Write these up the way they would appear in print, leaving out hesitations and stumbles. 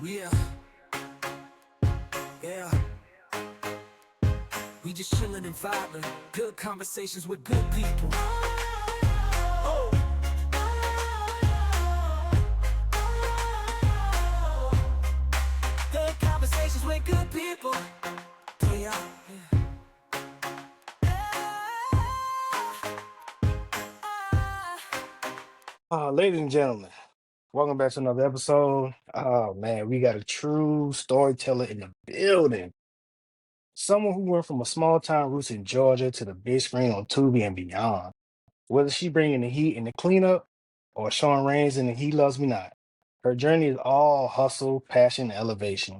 Yeah, yeah. We just chillin' and vibing. Good conversations with good people. Oh. Good conversations with good people. Yeah. Ladies and gentlemen, welcome back to another episode. Oh man, we got a true storyteller in the building. Someone who went from a small town roots in Georgia to the big screen on Tubi and beyond. Whether she bringing the heat in the cleanup or showing reins in the He Loves Me Not, her journey is all hustle, passion, and elevation.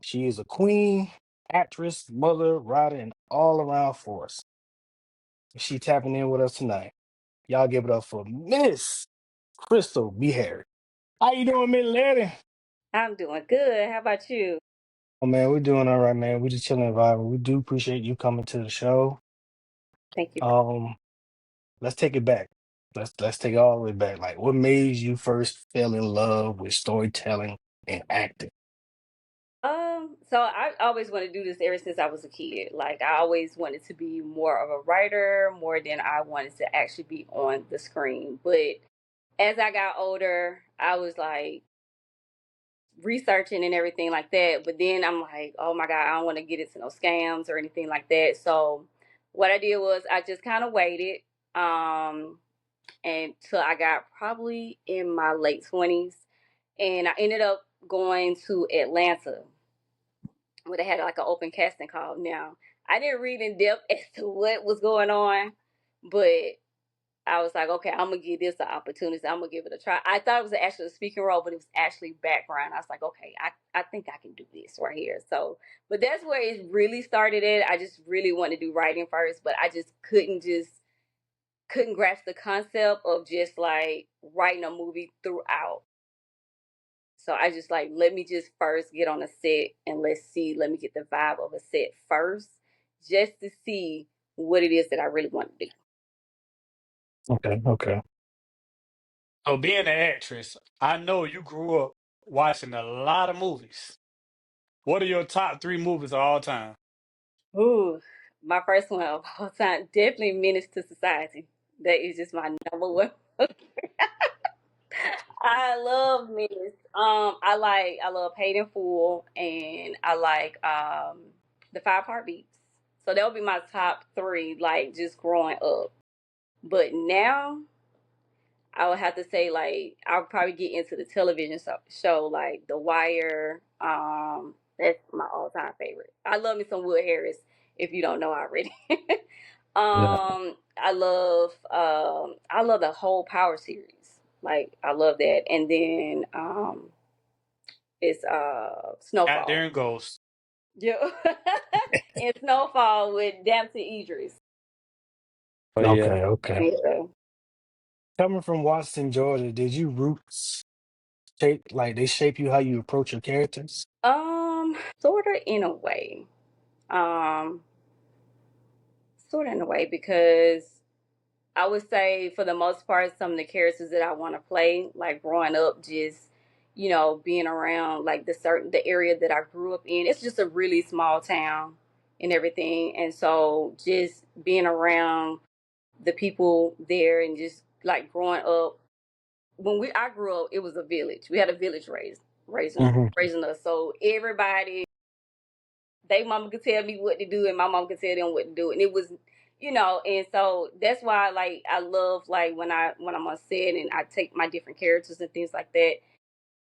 She is a queen, actress, mother, writer, and all-around force. She tapping in with us tonight. Y'all give it up for Miss Crystal Beharry. How you doing, Miss Lady? I'm doing good. How about you? Oh man, we're doing all right, man. We're just chilling and vibing. We do appreciate you coming to the show. Thank you. Um, let's take it back. Let's take it all the way back. Like, what made you first fell in love with storytelling and acting? So I always wanted to do this ever since I was a kid. Like I always wanted to be more of a writer, more than I wanted to actually be on the screen. But as I got older, I was like researching and everything like that. But then I'm like, oh my God, I don't want to get into no scams or anything like that. So what I did was I just kind of waited um until I got probably in my late 20s, and I ended up going to Atlanta where they had like an open casting call. Now, I didn't read in depth as to what was going on, but I was like, okay, I'm gonna give this an opportunity. I'm gonna give it a try. I thought it was actually a speaking role, but it was actually background. I was like, okay, I think I can do this right here. So, but that's where it really started at. I just really wanted to do writing first, but I just couldn't grasp the concept of just like writing a movie throughout. So I just like, let me just first get on a set and let me get the vibe of a set first, just to see what it is that I really want to do. Okay, okay. So being an actress, I know you grew up watching a lot of movies. What are your top three movies of all time? Ooh, my first one of all time, definitely Menace to Society. That is just my number one. I love Menace. I love Paid in Full, and I like the Five Heartbeats. So that would be my top three, like just growing up. But now I would have to say like I'll probably get into the television show like The Wire. That's my all time favorite. I love me some Wood Harris. If you don't know already. Yeah. I love the whole Power series. Like I love that. And then it's Out there Snowfall. and Ghost. Yeah. And Snowfall with Damson Idris. Oh yeah. Okay, okay. Yeah. Coming from Washington, Georgia, did you roots they shape you how you approach your characters? Sorta in a way. Um, Sorta in a way because I would say for the most part, some of the characters that I want to play, like growing up, just being around like the area that I grew up in. It's just a really small town and everything, and so just being around the people there and just like growing up. I grew up, it was a village. We had a village Hmm. raising us. So everybody, they mama could tell me what to do, and my mom could tell them what to do, and it was, and so that's why like I love like when I'm on set and I take my different characters and things like that.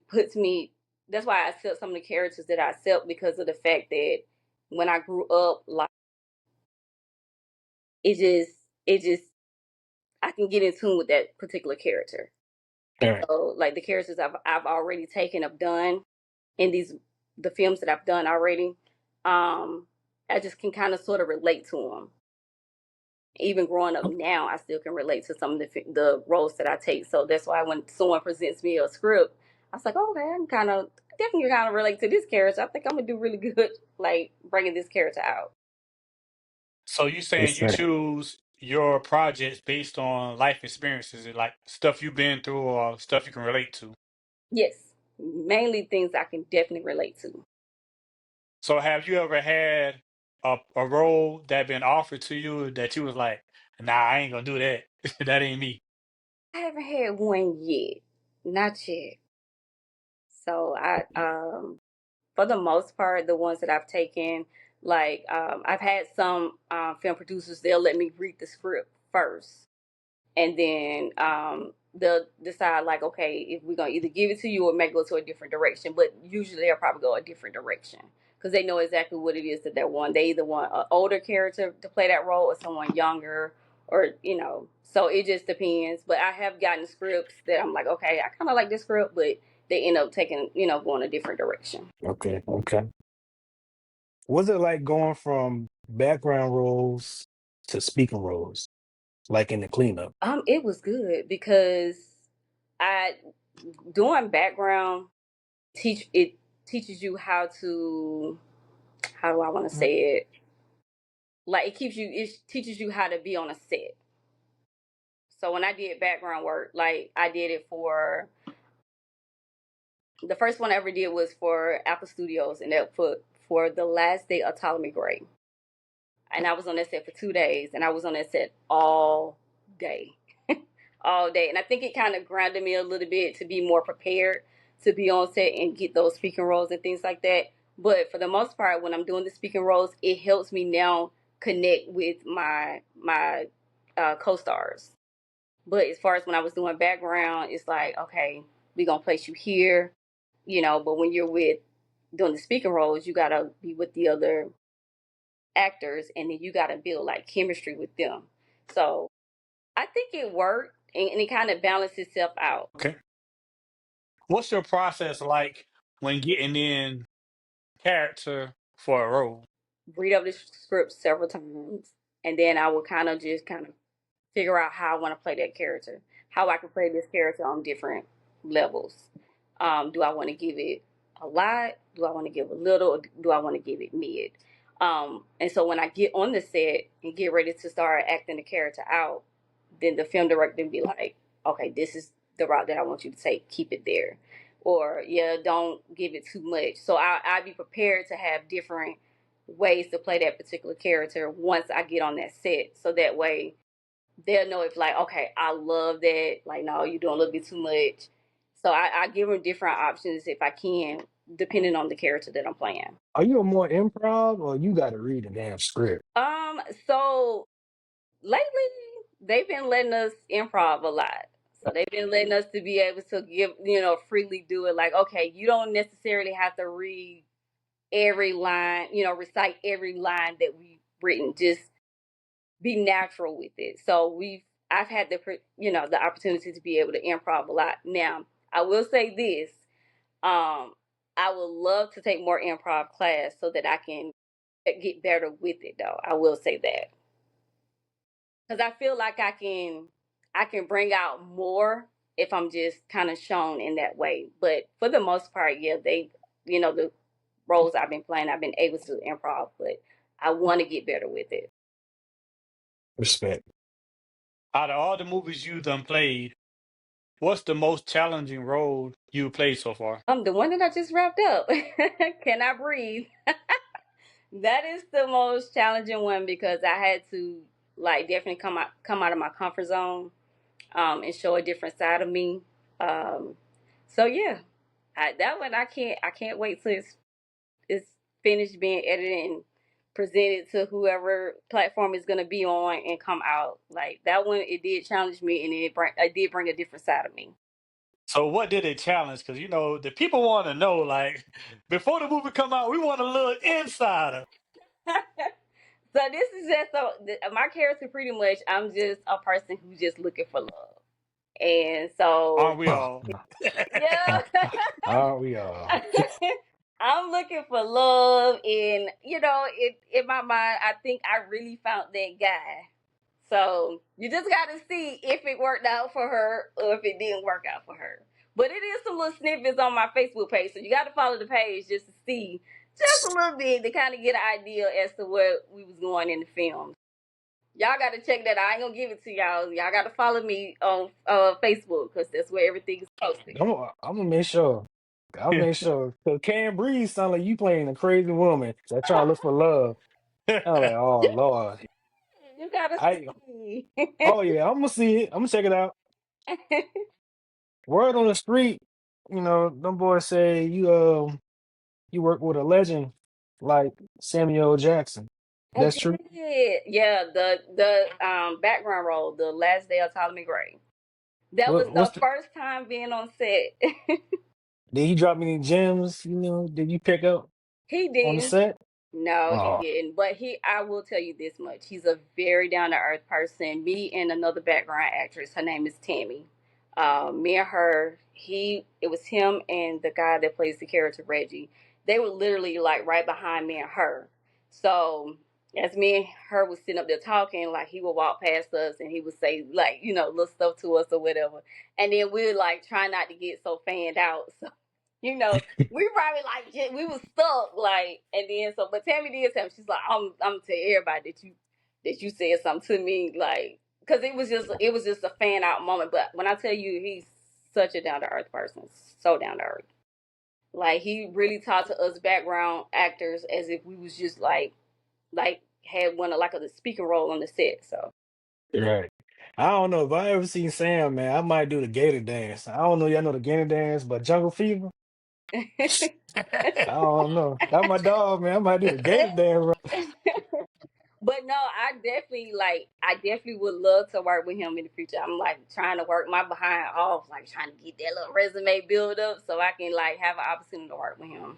Puts me. That's why I accept some of the characters that I accept because of the fact that when I grew up, like it just I can get in tune with that particular character, All and right. so like the characters I've already taken, I've done in the films that I've done already. Um, I just can kind of sort of relate to them. Even growing up now, I still can relate to some of the roles that I take. So that's why when someone presents me a script, I was like, oh, okay, I can definitely kind of relate to this character. I think I'm gonna do really good, like bringing this character out. So you saying Yes, you sir. choose your projects based on life experiences, like stuff you've been through or stuff you can relate to? Yes. mainly things I can definitely relate to. So have you ever had a role that been offered to you that you was like, nah, I ain't gonna do that. That ain't me. I haven't had one yet, not yet. So for the most part, the ones that I've taken, like I've had some film producers, they'll let me read the script first, and then they'll decide like, okay, if we're gonna either give it to you or may go to a different direction. But usually they'll probably go a different direction because they know exactly what it is that they want. They either want an older character to play that role or someone younger, or So it just depends. But I have gotten scripts that I'm like, okay, I kind of like this script, but they end up taking, going a different direction. Okay, okay. What's it like going from background roles to speaking roles, like in the cleanup? It was good because I doing background teaches you how do I want to say it? Like it teaches you how to be on a set. So when I did background work, like I did it for the first one I ever did was for Apple Studios, and that for the last day of Ptolemy Gray. And I was on that set for 2 days, and I was on that set all day, all day. And I think it kind of grounded me a little bit to be more prepared to be on set and get those speaking roles and things like that. But for the most part, when I'm doing the speaking roles, it helps me now connect with my co-stars. But as far as when I was doing background, it's like, okay, we're gonna place you here, But when you're with doing the speaking roles, you gotta be with the other actors, and then you got to build like chemistry with them. So I think it worked, and it kind of balanced itself out. Okay. What's your process like when getting in character for a role? Read over the script several times, and then I would kind of figure out how I want to play that character, how I can play this character on different levels. Do I want to give it a lot? Do I want to give a little? Or do I want to give it mid? And so when I get on the set and get ready to start acting the character out, then the film director will be like, okay, this is the route that I want you to take. Keep it there. Or, yeah, don't give it too much. So I'll be prepared to have different ways to play that particular character once I get on that set. So that way they'll know if like, okay, I love that. Like, no, you're doing a little bit too much. So I give them different options if I can, depending on the character that I'm playing. Are you a more improv or you got to read a damn script? So lately they've been letting us improv a lot. So they've been letting us to be able to give, freely do it. Like, okay, you don't necessarily have to read every line, recite every line that we've written. Just be natural with it. So I've had the opportunity to be able to improv a lot. Now, I will say this, I would love to take more improv class so that I can get better with it though. I will say that. Cuz I feel like I can bring out more if I'm just kind of shown in that way. But for the most part, yeah, the roles I've been playing, I've been able to improv, but I want to get better with it. Respect. Out of all the movies you done played, what's the most challenging role you played so far? The one that I just wrapped up. Can I breathe? That is the most challenging one because I had to like definitely come out of my comfort zone, and show a different side of me. Um, so yeah, that one I can't wait till it's finished being edited and presented to whoever platform is gonna be on and come out. Like that one, it did challenge me, and it did bring a different side of me. So what did it challenge? Because the people want to know. Like before the movie come out, we want a little insider. So this is just my character. Pretty much, I'm just a person who's just looking for love, and so Aren't we all? yeah, Are we all? I'm looking for love, and in my mind, I think I really found that guy. So you just got to see if it worked out for her or if it didn't work out for her. But it is some little snippets on my Facebook page, so you got to follow the page just to see just a little bit to kind of get an idea as to where we was going in the film. Y'all got to check that out. I ain't gonna give it to y'all. Y'all got to follow me on Facebook because that's where everything is posted. I'm gonna make sure. I'll make sure. Cause Cam Breeze sound like you playing a crazy woman that trying to look for love. I'm like, oh Lord. You gotta I see. oh yeah, I'm gonna see it. I'm gonna check it out. Word on the street, them boys say you work with a legend like Samuel Jackson. I That's true. did. Yeah, the background role, the last day of Ptolemy Gray. That was What's the the first time being on set. did he drop any gems? Did you pick up He on the didn't. set? No, he Oh, didn't. But I will tell you this much. He's a very down to earth person. Me and another background actress, her name is Tammy. Me and her, it was him and the guy that plays the character Reggie. They were literally like right behind me and her. So as me and her was sitting up there talking, like he would walk past us and he would say like, little stuff to us or whatever. And then we'd like try not to get so fanned out. So, you know, we probably like we was stuck like, and then so but Tammy did tell me, she's like, I'm gonna tell everybody that you said something to me, like, because it was just a fan out moment. But when I tell you, he's such a down to earth person, so down to earth. Like he really talked to us background actors as if we was just like had one of like a speaking role on the set. So right. I don't know if I ever seen Sam, man. I might do the Gator dance. I don't know, y'all know the Gator dance, but Jungle Fever. I don't know. That's my dog, man. I might do the Gator dance, bro. But no, I definitely would love to work with him in the future. I'm like trying to work my behind off, like trying to get that little resume build up so I can like have an opportunity to work with him.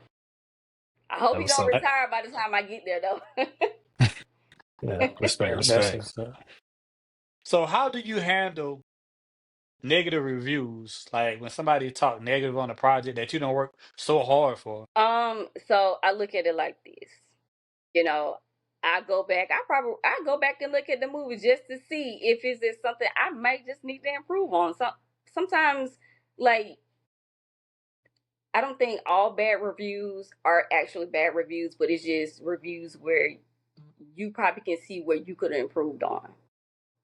I hope That he was don't so. retire by the time I get there though. Yeah, respect, That's respect. what's up. So how do you handle negative reviews? Like when somebody talk negative on a project that you don't work so hard for. So I look at it like this. You know, I go back and look at the movie just to see if is there something I might just need to improve on. Sometimes like I don't think all bad reviews are actually bad reviews, but it's just reviews where you probably can see where you could have improved on.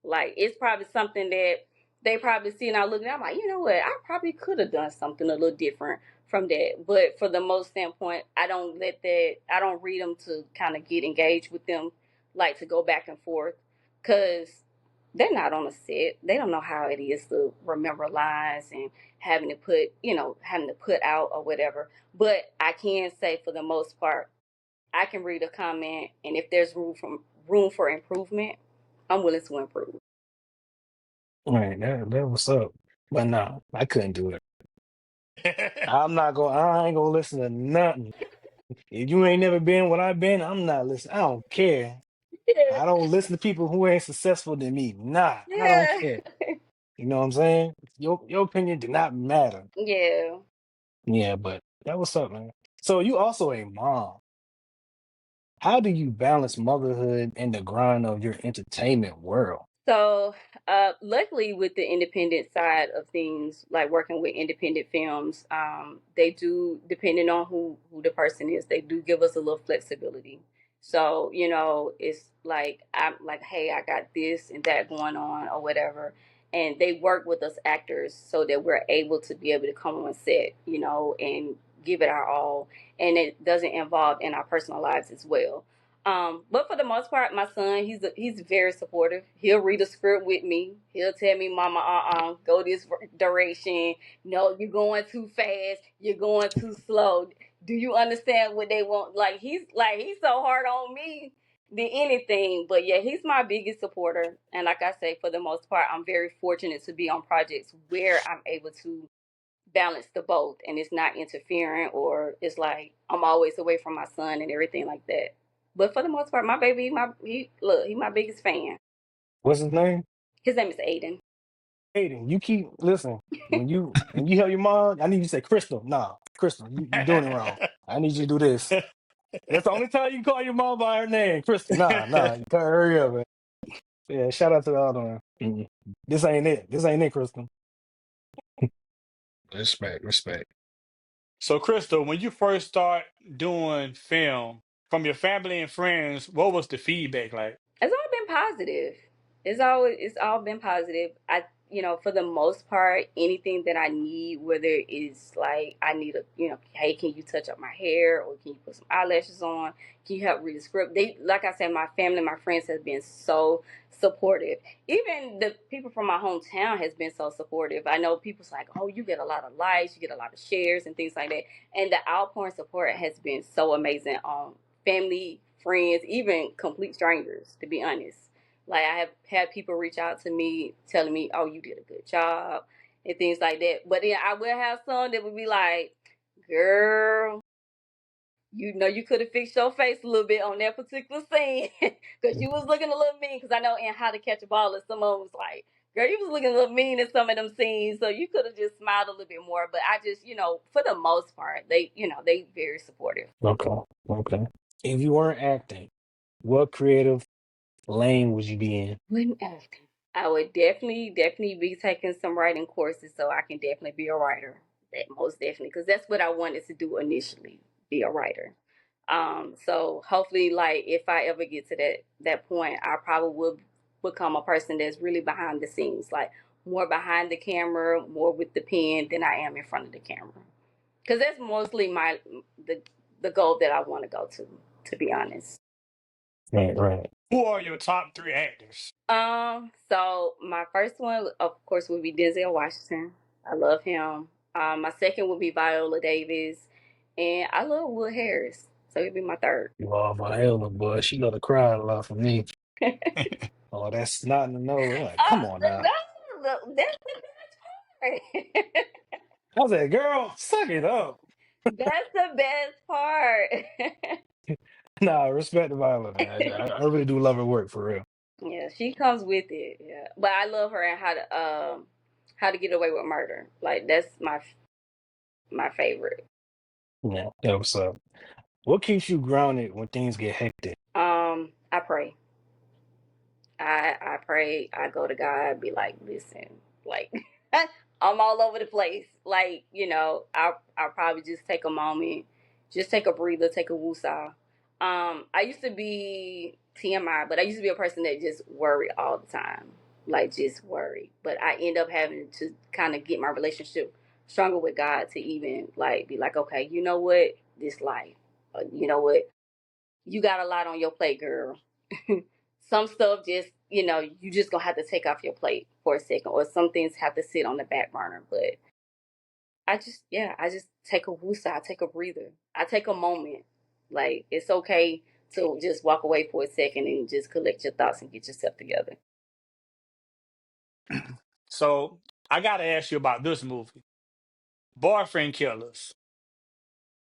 Like it's probably something that they probably see and I look at I'm like, you know what, I probably could have done something a little different from that. But for the most standpoint, I don't read them to kind of get engaged with them, like to go back and forth. Cause they're not on a set. They don't know how it is to remember lines and having to put out or whatever. But I can say for the most part, I can read a comment and if there's room for improvement, I'm willing to improve. Right, that was up. But no, I couldn't do it. I ain't gonna listen to nothing. If you ain't never been what I've been, I'm not listening. I don't care. Yeah. I don't listen to people who ain't successful than me. Nah, I don't Yeah. care. You know what I'm saying? Your opinion did not matter. Yeah. Yeah, but that was up, man. So you also a mom. How do you balance motherhood and the grind of your entertainment world? So, luckily, with the independent side of things, like working with independent films, they do, depending on who the person is, they do give us a little flexibility. So, it's like I'm like, hey, I got this and that going on or whatever, and they work with us actors so that we're able to be able to come on set, and give it our all, and it doesn't involve in our personal lives as well. But for the most part, my son, he's very supportive. He'll read a script with me. He'll tell me, "Mama, go this direction. No, you're going too fast. You're going too slow. Do you understand what they want?" He's so hard on me than anything. But yeah, he's my biggest supporter. And like I say, for the most part, I'm very fortunate to be on projects where I'm able to balance the both and it's not interfering or it's like I'm always away from my son and everything like that. But for the most part, my baby, he my biggest fan. What's his name? His name is Aiden. Aiden. You keep listen. When you help your mom, I need you to say Crystal. Nah, Crystal, you doing it wrong. I need you to do this. That's the only time you can call your mom by her name, Crystal. Nah, you gotta hurry up, man. Yeah, shout out to the other one. This ain't it. This ain't it, Crystal. Respect, respect. So, Crystal, when you first start doing film from your family and friends, what was the feedback like? It's all been positive. It's all been positive. for the most part, anything that I need, whether it's like I need hey, can you touch up my hair, or can you put some eyelashes on? Can you help read the script? They, like I said, my family, my friends have been so supportive. Even the people from my hometown has been so supportive. I know people's like, oh, you get a lot of likes, you get a lot of shares and things like that. And the outpouring support has been so amazing on family, friends, even complete strangers, to be honest. Like, I have had people reach out to me telling me, "Oh, you did a good job," and things like that. But then I will have some that would be like, "Girl, you could have fixed your face a little bit on that particular scene because you was looking a little mean." Because I know in How to Catch a Ball, some of them was like, "Girl, you was looking a little mean in some of them scenes, so you could have just smiled a little bit more." But I just, for the most part, they very supportive. Okay. Okay. If you weren't acting, what creative lane would you be in? When acting, I would definitely be taking some writing courses so I can definitely be a writer. That most definitely, because that's what I wanted to do initially, be a writer. So hopefully, like if I ever get to that point, I probably will become a person that's really behind the scenes, like more behind the camera, more with the pen than I am in front of the camera. Because that's mostly the the goal that I want to go to be honest. Right, right. Who are your top three actors? So my first one, of course, would be Denzel Washington. I love him. My second would be Viola Davis, and I love Will Harris. So he'd be my third. Oh, my hell, boy, she gonna cry a lot for me. Oh, that's not in the nose. I'm like, come on now. That's the best part. I was like, girl, suck it up. That's the best part. Nah, respect the Violet, man. I really do love her work for real. Yeah, she comes with it. Yeah, but I love her and How to Get Away with Murder. Like that's my favorite. Yeah, that was what keeps you grounded when things get hectic? I pray. I pray. I go to God. Be like, listen, like I'm all over the place. Like I'll probably just take a moment, just take a breather, take a woosah. I used to be TMI, but I used to be a person that just worry all the time, like just worry. But I end up having to kind of get my relationship stronger with God to even like be like, okay, you know what, this life, you know what, you got a lot on your plate, girl. Some stuff just, you just gonna have to take off your plate for a second, or some things have to sit on the back burner. But I just take a woosah, I take a breather, I take a moment. Like it's okay to just walk away for a second and just collect your thoughts and get yourself together. So I gotta ask you about this movie, Boyfriend Killers.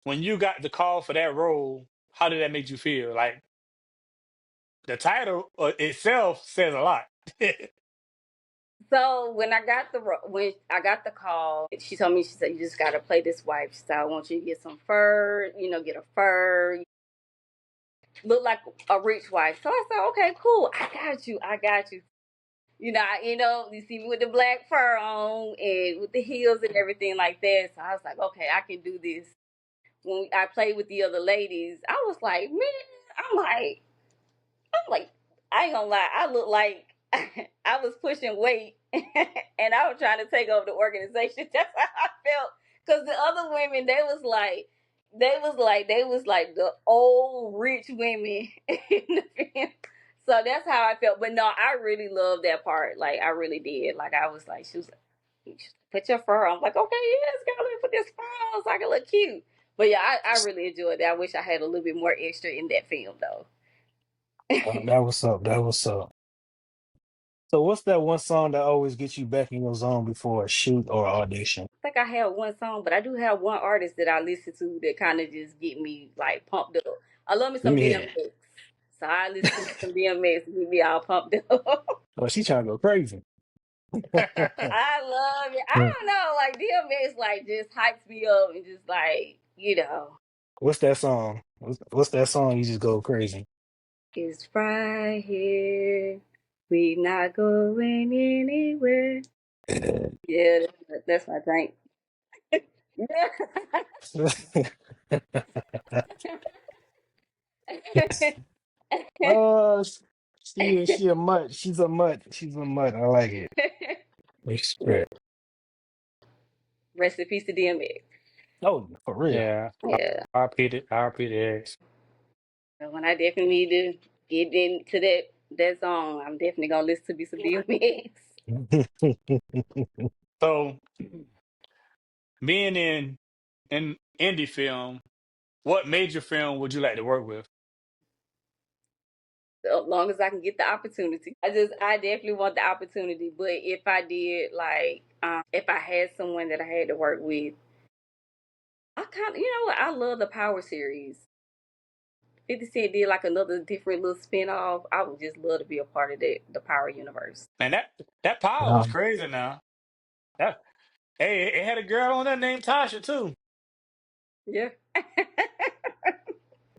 When you got the call for that role, how did that make you feel? Like the title itself says a lot. So when I got the call, she told me, she said, you just gotta play this wife. She said, I want you to get some fur, get a fur, look like a rich wife. So I said, okay, cool. I got you. You see me with the black fur on and with the heels and everything like that. So I was like, okay, I can do this. When I played with the other ladies, I was like, man, I'm like, I'm like, I ain't gonna lie, I look like I was pushing weight and I was trying to take over the organization. That's how I felt. Because the other women, they was like the old rich women in the film. So that's how I felt. But no, I really loved that part. Like I really did. Like I was like, she was like, put your fur on. I'm like, okay, yes, girl, let me put this fur on so I can look cute. But yeah, I really enjoyed that. I wish I had a little bit more extra in that film though. That was up. That was up. So, what's that one song that always gets you back in your zone before a shoot or audition? Think I have one song, but I do have one artist that I listen to that kind of just get me like pumped up. I love me Let some me hear. DMX, so I listen to me some DMX and get me all pumped up. Oh, she trying to go crazy. I love it. I don't know, like DMX, like just hypes me up and just like What's that song? What's that song? You just go crazy. it's right here. We not going anywhere. Yeah, that's my drink. Yeah. Oh, she a mutt. She's a mutt. She's a mutt. I like it. Respect. Rest in peace to DMX. Oh, for real. Yeah, Yeah. I repeat it. I repeat it. When I definitely need to get into that song, I'm definitely gonna listen to me some DMX. So, being in indie film, what major film would you like to work with? As long as I can get the opportunity. I definitely want the opportunity. But if I did like if I had someone that I had to work with, I kind of what, I love the Power series. 50 Cent did like another different little spin off. I would just love to be a part of the Power universe. And that Power was Um, crazy. Now, that hey, it had a girl on there named Tasha too. Yeah. it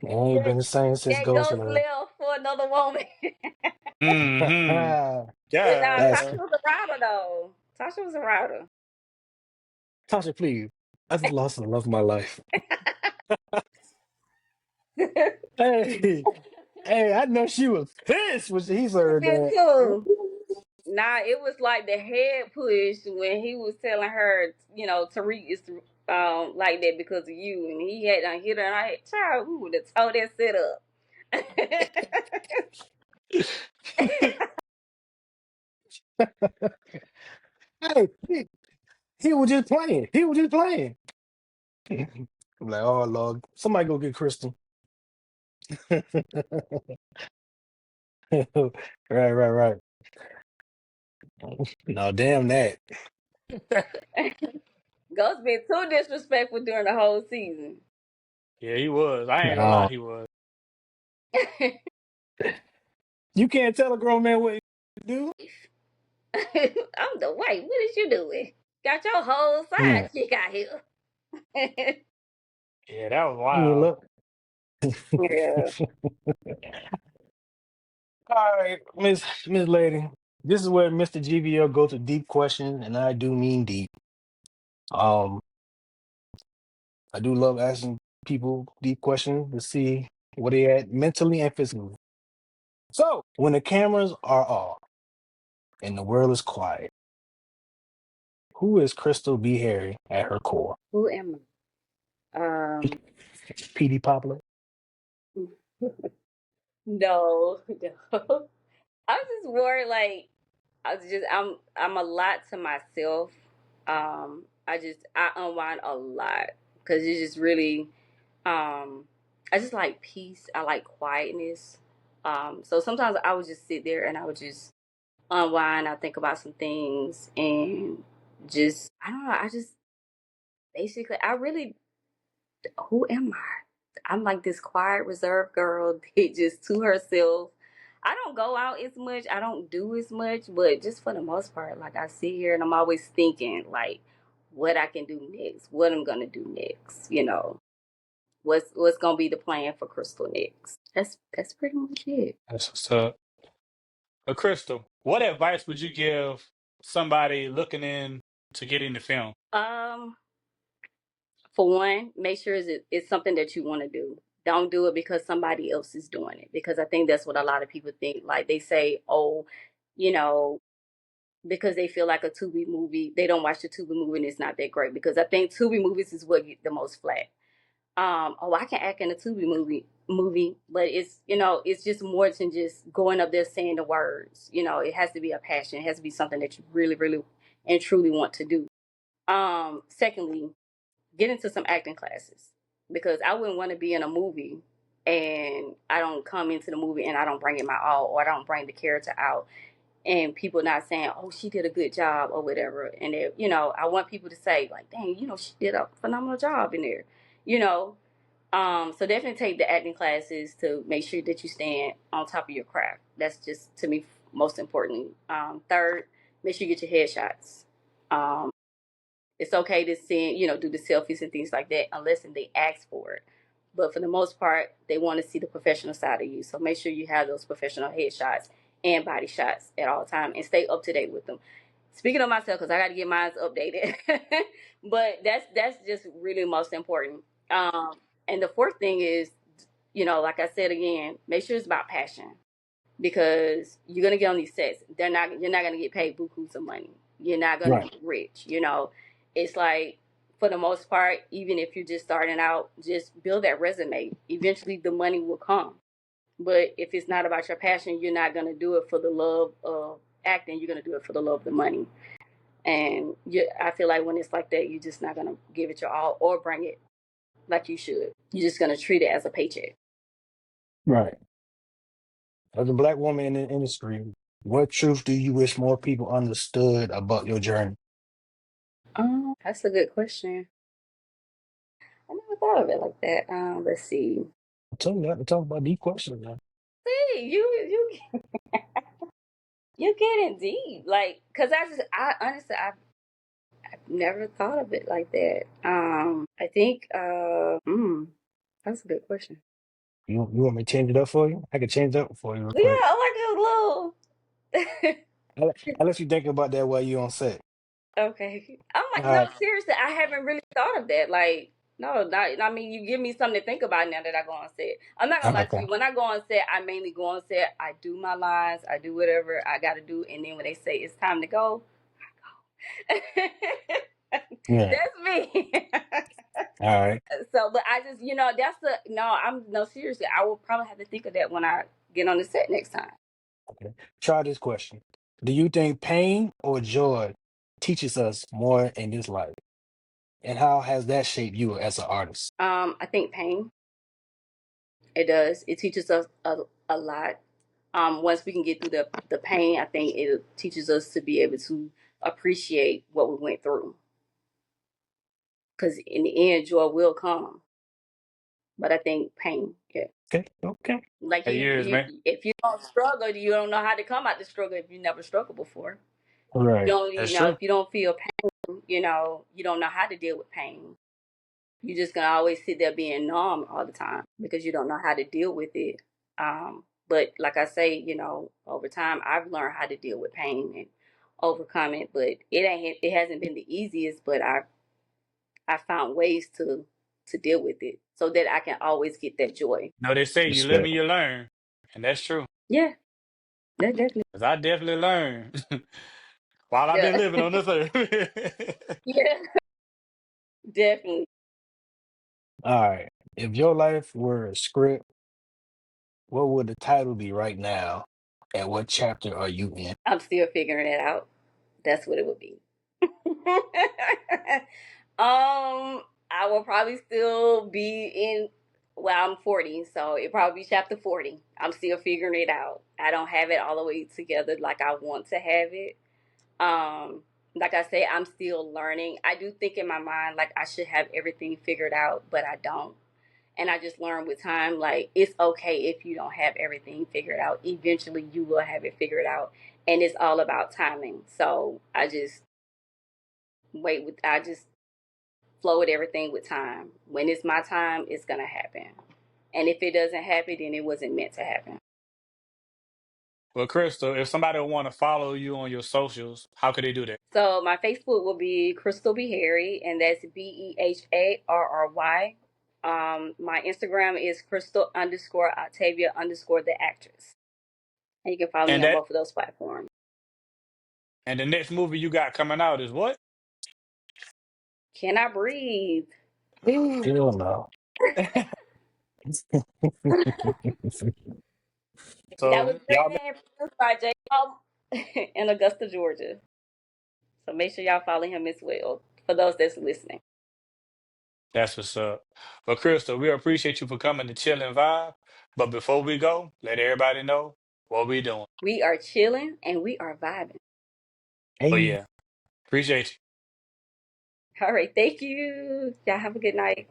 ain't that, been the same since that Ghost ghost left. left for another woman. Mm-hmm. But nah, That's Tasha Yeah. was a rider though. Tasha was a rider. Tasha, please. I just lost the love of my life. Hey, hey, I know she was pissed when he heard Me that. too. Nah, it was like the head push when he was telling her, Tariq is like that because of you, and he had done hit her, and I had child, we would have told that set up. Hey, he was just playing. He was just playing. I'm like, oh Lord, somebody go get Crystal. Right, right, right. No, damn that. Ghost been too disrespectful during the whole season. Yeah, he was. I ain't gonna lie, No, he was. you can't tell a grown man what to do. I'm the wait. What is you doing? Got your whole Hmm. side chick out here. Yeah, that was I mean, wild. look. Yeah. All right, Miss Lady. This is where Mr. GVL go to deep questions, and I do mean deep. Um, I do love asking people deep questions to see where they at mentally and physically. So, when the cameras are off and the world is quiet, who is Crystal B. Harry at her core? Who am I? P.D. Poplar? No, no. I'm just worried. Like I'm a lot to myself. I unwind a lot because it's just really. I just like peace. I like quietness. So sometimes I would just sit there and I would just unwind. I think about some things and just I don't know. I just basically I really who am I? I'm like this quiet, reserved girl that just to herself. I don't go out as much. I don't do as much, but just for the most part, like I sit here and I'm always thinking like what I can do next, what I'm gonna do next. What's gonna be the plan for Crystal next. That's pretty much it. That's what's up. Crystal, what advice would you give somebody looking in to get into film? Um, for one, make sure it's something that you want to do. Don't do it because somebody else is doing it. Because I think that's what a lot of people think. Like they say, oh, you know, because they feel like a Tubi movie, they don't watch the Tubi movie and it's not that great. Because I think Tubi movies is what get the most flack. Oh, I can act in a Tubi movie, but it's just more than just going up there saying the words. It has to be a passion. It has to be something that you really, really and truly want to do. Secondly, get into some acting classes because I wouldn't want to be in a movie and I don't come into the movie and I don't bring it my all or I don't bring the character out and people not saying, oh, she did a good job or whatever. And I want people to say like, dang, she did a phenomenal job in there, you know. So definitely take the acting classes to make sure that you stand on top of your craft. That's just to me most importantly. Third, make sure you get your headshots. Um, it's okay to send, do the selfies and things like that unless they ask for it. But for the most part, they want to see the professional side of you. So make sure you have those professional headshots and body shots at all time and stay up to date with them. Speaking of myself, because I got to get mine updated, but that's just really most important. Um, and the fourth thing is, like I said again, make sure it's about passion because you're gonna get on these sets. You're not gonna get paid buku some money. you're not gonna Right. get rich. It's like for the most part, even if you're just starting out, just build that resume. Eventually, the money will come. But if it's not about your passion, you're not gonna do it for the love of acting. You're gonna do it for the love of the money. And I feel like when it's like that, you're just not gonna give it your all or bring it like you should. You're just gonna treat it as a paycheck. Right. As a black woman in the industry, what truth do you wish more people understood about your journey? That's a good question. I never thought of it like that. Let's see. I told you I have to talk about deep questions now. See, you getting deep, like, cause I honestly I've never thought of it like that. I think that's a good question. You want me to change it up for you? I can change it up for you real Yeah, quick. I like a little. I'll let you think about that while you on set. Okay. I'm All like, no, right. seriously, I haven't really thought of that. Like, no, not, I mean, you give me something to think about now that I go on set. I'm not gonna lie to Okay. you. When I go on set, I mainly go on set. I do my lines. I do whatever I got to do, and then when they say it's time to go, Yeah. that's me. All right. So, but I just, that's the no. I'm no seriously. I will probably have to think of that when I get on the set next time. Okay. Try this question. Do you think pain or joy teaches us more in this life? And how has that shaped you as an artist? I think pain. It does. It teaches us a lot. Once we can get through the pain, I think it teaches us to be able to appreciate what we went through. Because in the end, joy will come. But I think pain, yeah. Okay. Okay. Like Hey, years, man. if you don't struggle, you don't know how to come out the struggle if you never struggled before. Right. That's true. If you don't feel pain, you don't know how to deal with pain. You're just gonna always sit there being numb all the time because you don't know how to deal with it. But like I say, over time I've learned how to deal with pain and overcome it. But it hasn't been the easiest, but I found ways to deal with it so that I can always get that joy. No, they say you live Respect. and you learn, and that's true. Yeah, that definitely. Cause I definitely learned while I've been Yeah, living on this earth. yeah, definitely. All right. If your life were a script, what would the title be right now? And what chapter are you in? I'm still figuring it out. That's what it would be. I will probably still be in. Well, I'm 40, so it probably be chapter 40. I'm still figuring it out. I don't have it all the way together like I want to have it. Um, like I say, I'm still learning. I do think in my mind like I should have everything figured out, but I don't. And I just learned with time, like it's okay if you don't have everything figured out. Eventually, you will have it figured out, and it's all about timing. So I just flow with everything with time. When it's my time, it's gonna happen. And if it doesn't happen, then it wasn't meant to happen. Well, Crystal, if somebody want to follow you on your socials, how could they do that? So my Facebook will be Crystal Beharry, and that's Beharry. My Instagram is Crystal underscore Octavia underscore the actress. And you can follow me And on that both of those platforms. and the next movie you got coming out is what? Can I breathe? Hell no. That was So y'all, written and produced by J. Paul in Augusta, Georgia. So make sure y'all follow him as well. For those that's listening, that's what's up. But Crystal, we appreciate you for coming to Chill and Vibe. But before we go, let everybody know what we doing. we are chilling and we are vibing. But Hey. yeah, appreciate you. All right, thank you. Y'all have a good night.